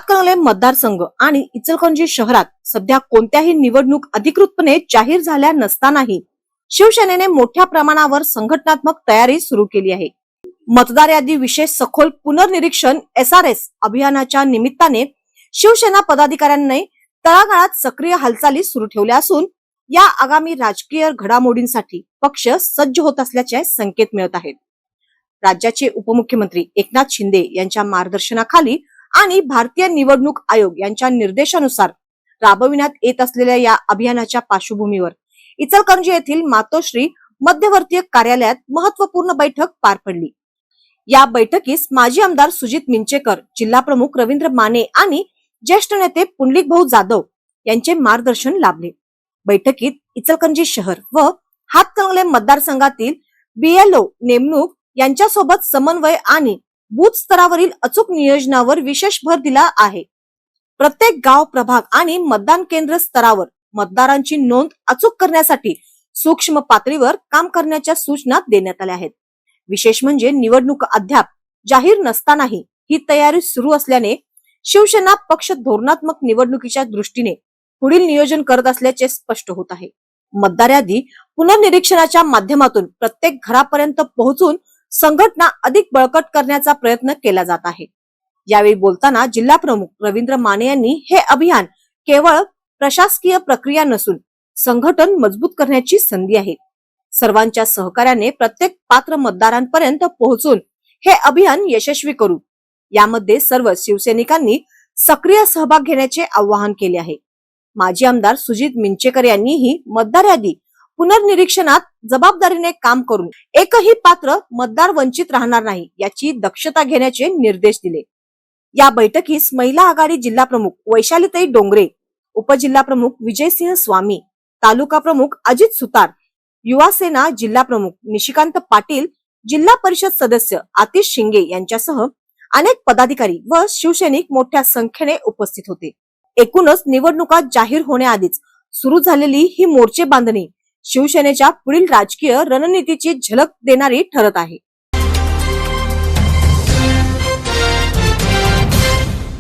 हातकणंगले मतदारसंघ आणि इचलकरंजी शहरात सध्या कोणत्याही निवडणूक अधिकृतपणे जाहीर झाल्या नसतानाही शिवसेनेने मोठ्या प्रमाणावर संघटनात्मक तयारी सुरू केली आहे। मतदार यादी विशेष सखोल पुनर्निरीक्षण SRS अभियानाच्या निमित्ताने शिवसेना पदाधिकाऱ्यांनी तळागाळात सक्रिय हालचाली सुरू ठेवल्या असून या आगामी राजकीय घडामोडींसाठी पक्ष सज्ज होत असल्याचे संकेत मिळत आहेत। राज्याचे उपमुख्यमंत्री एकनाथ शिंदे यांच्या मार्गदर्शनाखाली आणि भारतीय निवडणूक आयोग यांच्या निर्देशानुसार राबविण्यात येत असलेल्या या अभियानाच्या पार्श्वभूमीवर इचलकरंजी येथील मातोश्री मध्यवर्तीय कार्यालयात महत्त्वपूर्ण बैठक पार पडली। या बैठकीस माजी आमदार सुजित मिंचेकर, जिल्हा प्रमुख रवींद्र माने आणि ज्येष्ठ नेते पुंडलिक भाऊ जाधव यांचे मार्गदर्शन लाभले। बैठकीत इचलकरंजी शहर व हातकणंगले मतदारसंघातील BLO नेमणूक यांच्यासोबत समन्वय आणि बूथ स्तरावरील अचूक नियोजनावर विशेष भर दिला आहे। प्रत्येक गाव, प्रभाग आणि मतदान केंद्र स्तरावर मतदारांची नोंद अचूक करण्यासाठी सूक्ष्म पातळीवर काम करण्याच्या सूचना देण्यात आल्या आहेत। विशेष म्हणजे निवडणूक अद्याप जाहीर नसतानाही ही तयारी सुरू असल्याने शिवसेना पक्ष धोरणात्मक निवडणुकीच्या दृष्टीने पुढील नियोजन करत असल्याचे स्पष्ट होत आहे। मतदार यादी पुनर्निरीक्षणाच्या माध्यमातून प्रत्येक घरापर्यंत पोहोचून संघटना अधिक बळकट करण्याचा प्रयत्न केला जात आहे। यावेळी बोलताना जिल्हा प्रमुख रवींद्र माने यांनी हे अभियान केवळ प्रशासकीय प्रक्रिया नसून संघटन मजबूत करण्याची संधी आहे। सर्वांच्या सहकार्याने प्रत्येक पात्र मतदारांपर्यंत पोहोचून हे अभियान यशस्वी करू, यामध्ये सर्व शिवसैनिकांनी सक्रिय सहभाग घेण्याचे आवाहन केले आहे। माजी आमदार सुजित मिंचेकर यांनीही मतदार यादी पुनर्निरीक्षणात जबाबदारीने काम करून एकही पात्र मतदार वंचित राहणार नाही याची दक्षता घेण्याचे निर्देश दिले। या बैठकीस महिला आघाडी जिल्हा प्रमुख वैशालीताई डोंगरे, उपजिल्हा प्रमुख विजयसिंह स्वामी, तालुका प्रमुख अजित सुतार, युवा सेना जिल्हा प्रमुख निशिकांत पाटील, जिल्हा परिषद सदस्य आतिश शिंगे यांच्यासह अनेक पदाधिकारी व शिवसैनिक मोठ्या संख्येने उपस्थित होते। एकूणच निवडणुका जाहीर होण्याआधीच सुरू झालेली ही मोर्चे बांधणी शिवसेनेच्या पुढील राजकीय रणनीतीची झलक देणारी ठरत आहे।